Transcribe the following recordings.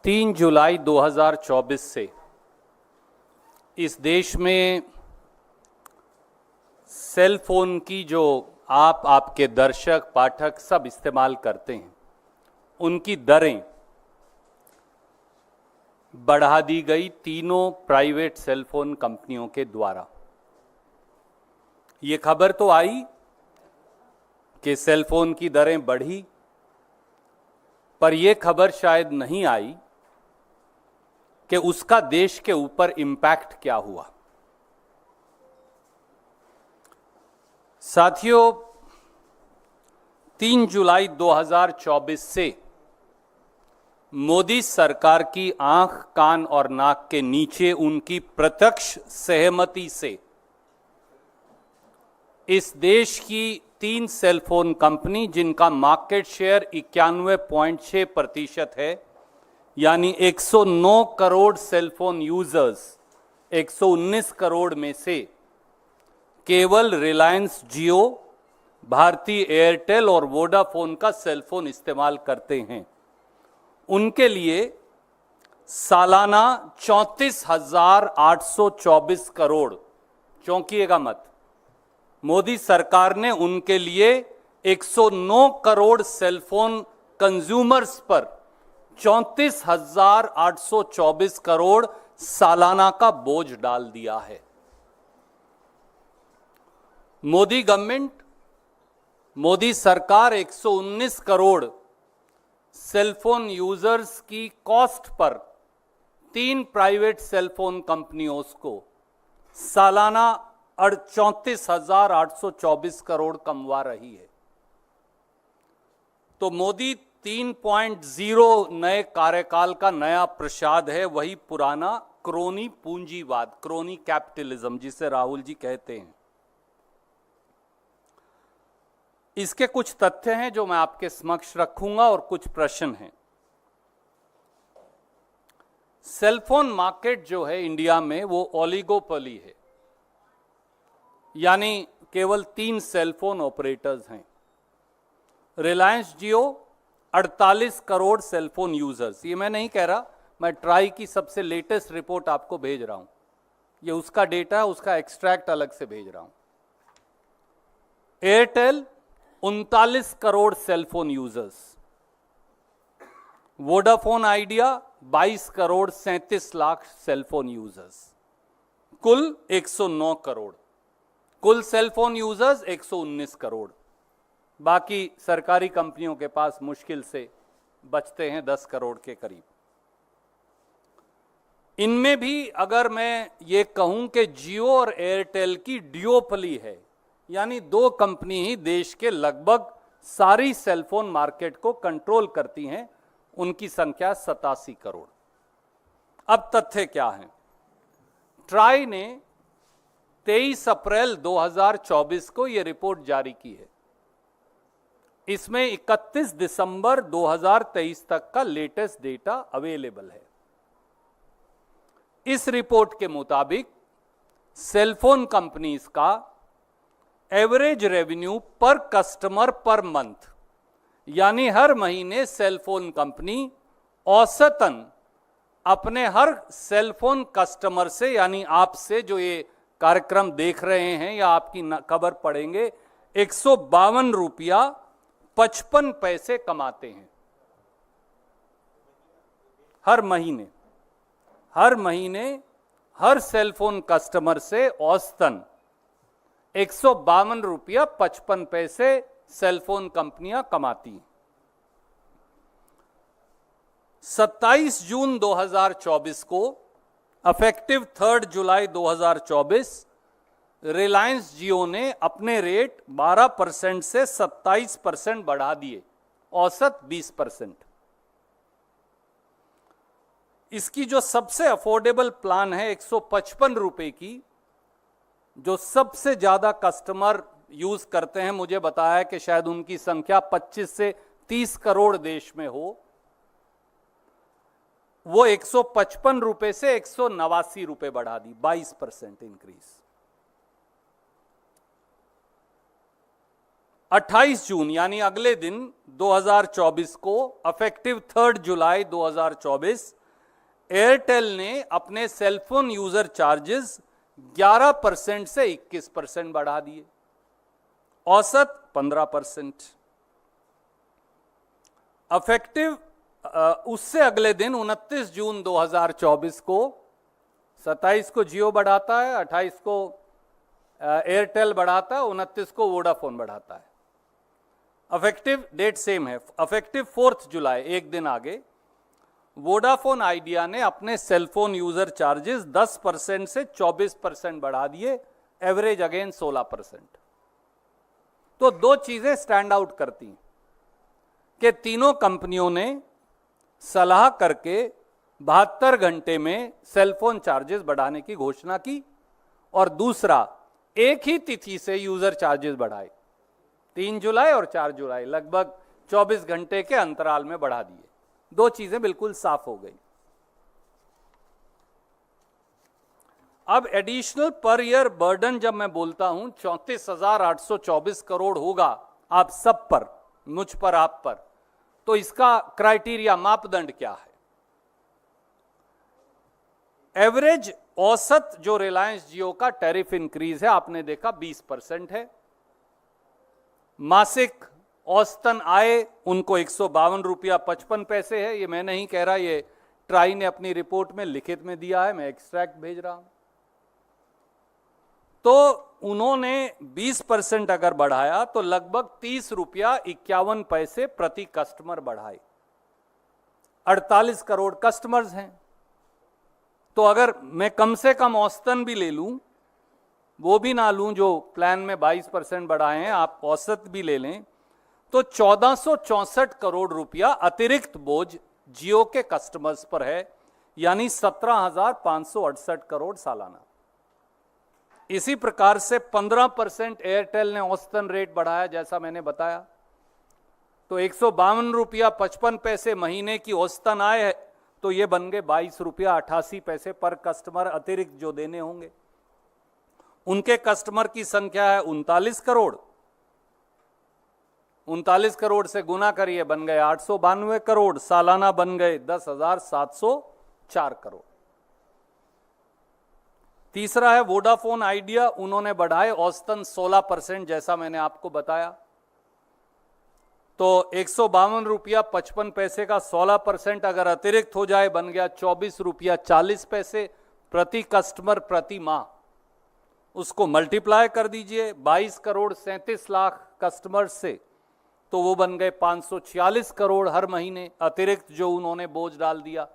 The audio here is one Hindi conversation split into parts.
3 जुलाई 2024 से इस देश में सेल फोन की जो आपके दर्शक पाठक सब इस्तेमाल करते हैं, उनकी दरें बढ़ा दी गई तीनों प्राइवेट सेल फोन कंपनियों के द्वारा। ये खबर तो आई कि सेल फोन की दरें बढ़ी, पर यह खबर शायद नहीं आई कि उसका देश के ऊपर इम्पैक्ट क्या हुआ। साथियों, 3 जुलाई 2024 से मोदी सरकार की आंख, कान और नाक के नीचे उनकी प्रत्यक्ष सहमति से इस देश की 3 सेल फोन कंपनी, जिनका मार्केट शेयर 91.6% है, यानी 109 crore cell phone users 119 crore में से केवल रिलायंस जियो, भारती एयरटेल और वोडाफोन का सेल फोन इस्तेमाल करते हैं, उनके लिए सालाना 34,824 करोड़, चौंकिएगा मत, मोदी सरकार ने उनके लिए 109 करोड़ सेल फोन कंज्यूमर्स पर 34,824 करोड़ सालाना का बोझ डाल दिया है। मोदी गवर्नमेंट, मोदी सरकार 119 करोड़ सेल फोन यूजर्स की cost per 3 private sale phone कंपनियों को सालाना 34,824 करोड़ कमवा रही है। तो मोदी 3.0 नए कार्यकाल का नया प्रसाद है, वही पुराना क्रोनी पूंजीवाद, क्रोनी कैपिटलिज्म, जिसे राहुल जी कहते हैं। इसके कुछ तथ्य हैं जो मैं आपके समक्ष रखूंगा और कुछ प्रश्न हैं। सेलफोन मार्केट जो है इंडिया में वो ओलिगोपोली है, यानी केवल 3 सेलफोन ऑपरेटर्स हैं। रिलायंस जियो 48 करोड़ सेलफोन यूजर्स, ये मैं नहीं कह रहा, मैं ट्राई की सबसे लेटेस्ट रिपोर्ट आपको भेज रहा हूं, ये उसका डेटा है, उसका एक्सट्रैक्ट अलग से भेज रहा हूं। Airtel 39 crore cellphone users, Vodafone idea 22 crore 37 lakh cellphone users, कुल 109 करोड़, कुल सेलफोन यूजर्स 119 करोड़। बाकी सरकारी कंपनियों के पास मुश्किल से बचते हैं 10 करोड़ के करीब। इनमें भी अगर मैं ये कहूं कि जियो और एयरटेल की ड्यूओपली है, यानी 2 कंपनी ही देश के लगभग सारी सेलफोन मार्केट को कंट्रोल करती हैं, उनकी संख्या 87 करोड़। अब तथ्य क्या है? ट्राई ने 23 अप्रैल 2024 को यह रिपोर्ट जारी की है। इसमें 31 दिसंबर 2023 तक का लेटेस्ट डेटा अवेलेबल है। इस रिपोर्ट के मुताबिक सेलफोन कंपनीज का एवरेज रेवेन्यू पर कस्टमर पर मंथ, यानी हर महीने सेलफोन कंपनी औसतन अपने हर सेलफोन कस्टमर से, यानी आपसे जो ये कार्यक्रम देख रहे हैं या आपकी खबर पढ़ेंगे, 152 रुपया 55 पैसे कमाते हैं हर महीने। हर महीने हर सेलफोन कस्टमर से औसतन 152 रुपया 55 पैसे सेलफोन कंपनियां कमाती हैं। 27 जून 2024 को इफेक्टिव 3 जुलाई 2024 रिलायंस जियो ने अपने रेट 12% से 27% बढ़ा दिए, औसत 20%। इसकी जो सबसे अफोर्डेबल प्लान है 155 रुपए की, जो सबसे ज्यादा कस्टमर यूज करते हैं, मुझे बताया कि शायद उनकी संख्या 25 से 30 करोड़ देश में हो, वो 155 रुपए से 189 रुपए बढ़ा दी, 22% इंक्रीज। 28 जून यानी अगले दिन 2024 को अफेक्टिव 3 जुलाई 2024 एयरटेल ने अपने सेलफोन यूजर चार्जेस 11% से 21% बढ़ा दिए, औसत 15%। अफेक्टिव उससे अगले दिन 29 जून 2024 को 27 को जियो बढ़ाता है, 28 को एयरटेल बढ़ाता है, 29 को वोडाफोन बढ़ाता है। अफेक्टिव डेट सेम है, अफेक्टिव 4 जुलाई, एक दिन आगे, वोडाफोन आइडिया ने अपने सेलफोन यूजर चार्जेस 10% से 24% बढ़ा दिए, एवरेज अगेन 16%। तो दो चीजें स्टैंड आउट करती हैं कि तीनों कंपनियों ने सलाह करके 72 घंटे में सेलफोन चार्जेस बढ़ाने की घोषणा की, और दूसरा एक ही तिथि से यूजर चार्जेस बढ़ाए, 3 जुलाई और 4 जुलाई, लगभग 24 घंटे के अंतराल में बढ़ा दिए। दो चीजें बिल्कुल साफ हो गई। अब एडिशनल पर ईयर बर्डन जब मैं बोलता हूं 34,824 करोड़ होगा आप सब पर, मुझ पर, आप पर, तो इसका क्राइटेरिया, मापदंड क्या है? एवरेज औसत जो रिलायंस जियो का टैरिफ इंक्रीज है आपने देखा 20% है। मासिक औसतन आय उनको 152 रुपया 55 पैसे है। ये मैं नहीं कह रहा, ये ट्राई ने अपनी रिपोर्ट में लिखित में दिया है, मैं एक्सट्रैक्ट भेज रहा हूं। तो उन्होंने 20% अगर बढ़ाया तो लगभग 30 रुपया 51 पैसे प्रति कस्टमर बढ़ाए। 48 करोड़ कस्टमर्स हैं, तो अगर मैं कम से कम औसतन भी ले लूं, वो भी ना लूं जो प्लान में 22% बढ़ाए हैं, आप औसत भी ले लें, तो 1464 करोड़ रुपया अतिरिक्त बोझ जियो के कस्टमर्स पर है, यानी 17,568 करोड़ सालाना। इसी प्रकार से 15% एयरटेल ने औसतन रेट बढ़ाया, जैसा मैंने बताया, तो 152 रुपया 55 पैसे महीने की औसतन आय है, तो ये बन गए 22 रुपया 88 पैसे पर कस्टमर अतिरिक्त जो देने होंगे। उनके कस्टमर की संख्या है 39 करोड़, 39 करोड़ से गुना करिए, बन गए 892 करोड़, सालाना बन गए 10,704 करोड़। तीसरा है वोडाफोन आइडिया, उन्होंने बढ़ाए औसतन 16%, जैसा मैंने आपको बताया, तो 152 रुपया 55 पैसे का 16% अगर अतिरिक्त हो जाए बन गया 24 रुपया 40 पैसे प्रति कस्टमर प्रति माह। उसको मल्टीप्लाई कर दीजिए 22 करोड़ 37 लाख कस्टमर से, तो वो बन गए 546 करोड़ हर महीने अतिरिक्त जो उन्होंने बोझ डाल दिया,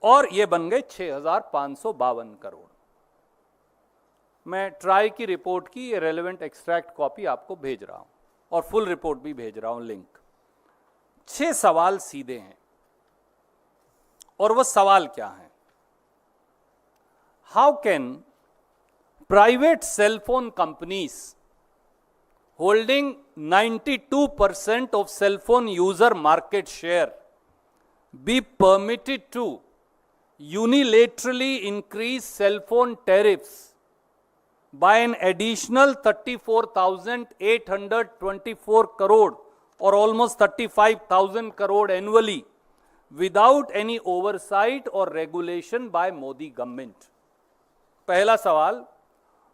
और ये बन गए 6,552 करोड़। मैं ट्राई की रिपोर्ट की रेलेवेंट एक्सट्रैक्ट कॉपी आपको भेज रहा हूं और फुल रिपोर्ट भी भेज रहा हूं, लिंक। 6 सवाल सीधे हैं, और वो सवाल क्या है? How can private cellphone companies holding 92% of cell phone user market share be permitted to unilaterally increase cell phone tariffs by an additional 34,824 crore or almost 35,000 crore annually without any oversight or regulation by Modi government? पहला सवाल,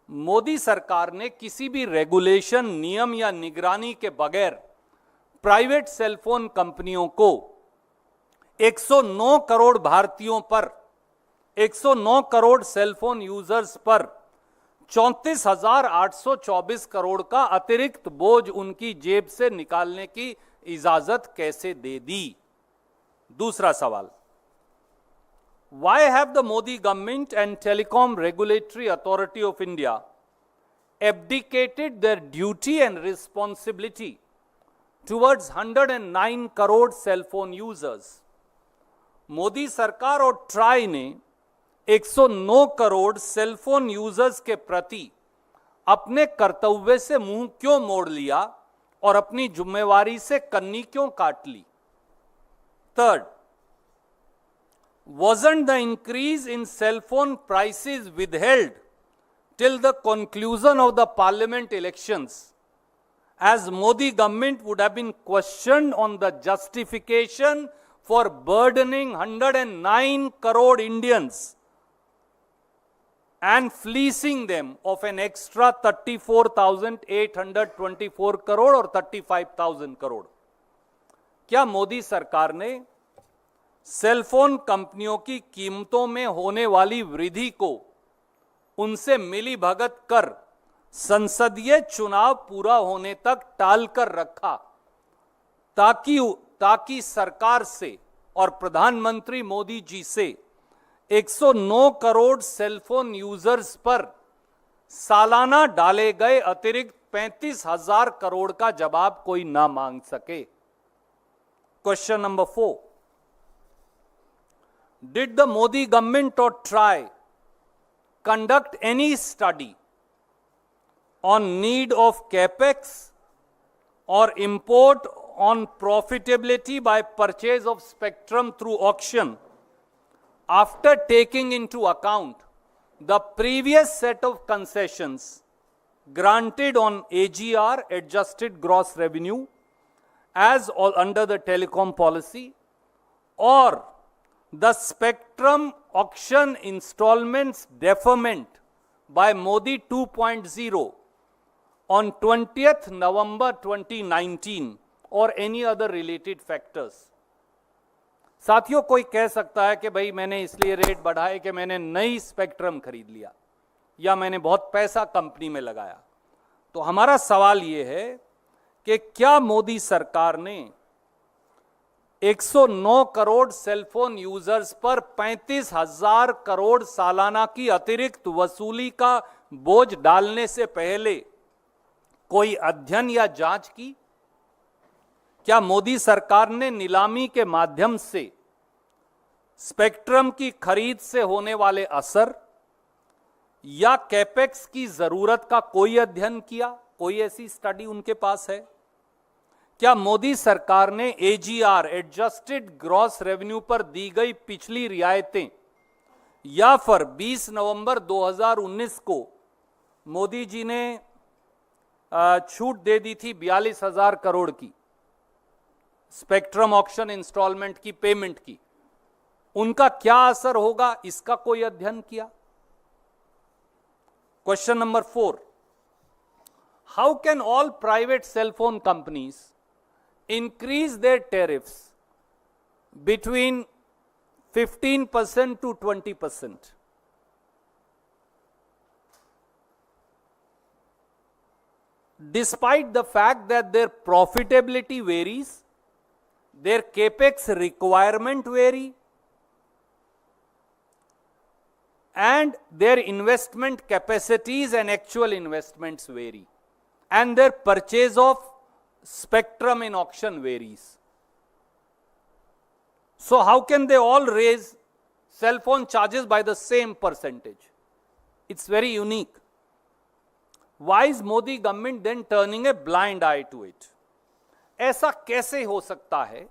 मोदी सरकार ने किसी भी रेगुलेशन, नियम या निगरानी के बगैर प्राइवेट सेलफोन कंपनियों को 109 करोड़ भारतीयों पर, 109 करोड़ सेलफोन यूजर्स पर 34,824 करोड़ का अतिरिक्त बोझ उनकी जेब से निकालने की इजाजत कैसे दे दी? दूसरा सवाल, why have the Modi government and Telecom Regulatory Authority of India abdicated their duty and responsibility towards 109 crore cell phone users? Modi सरकार और ट्राई ने 109 करोड़ सेलफोन यूजर्स के प्रति अपने कर्तव्य से मुंह क्यों मोड़ लिया और अपनी जिम्मेवारी से कन्नी क्यों काट ली? Third, wasn't the increase in cell phone prices withheld till the conclusion of the parliament elections as Modi government would have been questioned on the justification for burdening 109 crore Indians and fleecing them of an extra 34,824 crore और 35,000 करोड़। क्या मोदी सरकार ने सेलफोन कंपनियों की कीमतों में होने वाली वृद्धि को उनसे मिली भगत कर संसदीय चुनाव पूरा होने तक टाल कर रखा ताकि सरकार से और प्रधानमंत्री मोदी जी से 109 करोड़ सेलफोन यूजर्स पर सालाना डाले गए अतिरिक्त 35,000 करोड़ का जवाब कोई ना मांग सके? Question number 4, did the Modi government और try conduct any study on need of capex or import on profitability by purchase of spectrum through auction after taking into account the previous set of concessions granted on AGR, adjusted gross revenue, as under the telecom policy, or the spectrum auction installments deferment by Modi 2.0 on 20th November 2019 or any other related factors? साथियों, कोई कह सकता है कि भाई मैंने इसलिए रेट बढ़ाए कि मैंने नई स्पेक्ट्रम खरीद लिया या मैंने बहुत पैसा कंपनी में लगाया। तो हमारा सवाल यह है कि क्या मोदी सरकार ने 109 करोड़ सेलफोन यूजर्स पर 35,000 करोड़ सालाना की अतिरिक्त वसूली का बोझ डालने से पहले कोई अध्ययन या जांच की? क्या मोदी सरकार ने नीलामी के माध्यम से स्पेक्ट्रम की खरीद से होने वाले असर या कैपेक्स की जरूरत का कोई अध्ययन किया? कोई ऐसी स्टडी उनके पास है? क्या मोदी सरकार ने एजीआर, एडजस्टेड ग्रॉस रेवेन्यू पर दी गई पिछली रियायतें या फिर 20 नवंबर 2019 को मोदी जी ने छूट दे दी थी 42,000 करोड़ की स्पेक्ट्रम ऑक्शन इंस्टॉलमेंट की पेमेंट की, उनका क्या असर होगा, इसका कोई अध्ययन किया? Question number 4, how can all private cellphone companies increase their tariffs between 15% to 20%? Despite the fact that their profitability varies, their capex requirement vary, and their investment capacities and actual investments vary, and their purchase of spectrum in auction varies. So how can they all raise cell phone charges by the same percentage? It's very unique. Why is Modi government then turning a blind eye to it? ऐसा कैसे हो सकता है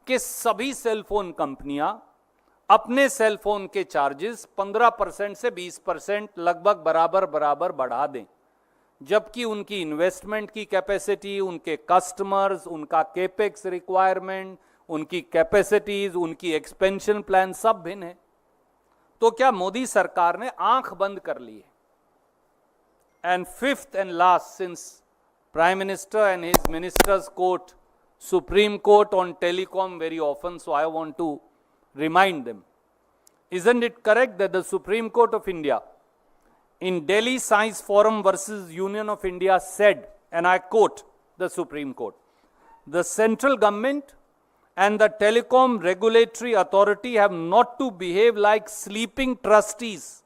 कि सभी सेल फोन कंपनियां अपने सेल फोन के चार्जेस 15% से 20% लगभग बराबर बढ़ा दें, जबकि उनकी इन्वेस्टमेंट की कैपेसिटी, उनके कस्टमर्स, उनका केपेक्स रिक्वायरमेंट, उनकी कैपेसिटीज, उनकी एक्सपेंशन प्लान सब भिन्न है? तो क्या मोदी सरकार ने आंख बंद कर ली है? And fifth and last, since prime minister and his ministers quote supreme court on telecom very often, so I want to remind them, isn't it correct that the Supreme Court of India in Delhi Science Forum versus Union of India said, and I quote the Supreme Court, the central government and the telecom regulatory authority have not to behave like sleeping trustees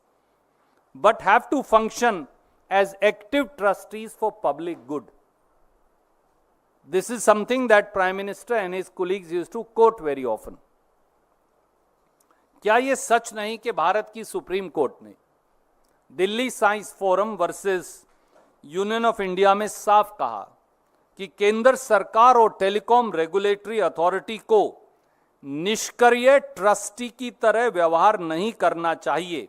but have to function as active trustees for public good. This is something that Prime Minister and his colleagues used to quote very often. क्या यह सच नहीं कि भारत की सुप्रीम कोर्ट ने Delhi science forum versus union of India में साफ कहा कि केंद्र सरकार और टेलीकॉम रेगुलेटरी अथॉरिटी को निष्क्रिय ट्रस्टी की तरह व्यवहार नहीं करना चाहिए,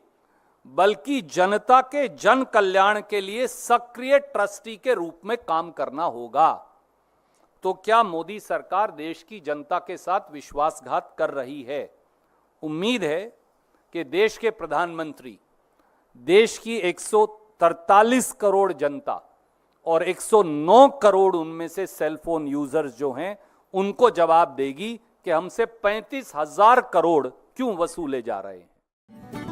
बल्कि जनता के जन कल्याण के लिए सक्रिय ट्रस्टी के रूप में काम करना होगा। तो क्या मोदी सरकार देश की जनता के साथ विश्वासघात कर रही है? उम्मीद है कि देश के प्रधानमंत्री देश की 143 करोड़ जनता और 109 करोड़ उनमें से सेलफोन यूजर्स जो हैं उनको जवाब देगी कि हमसे 35,000 करोड़ क्यों वसूले जा रहे हैं।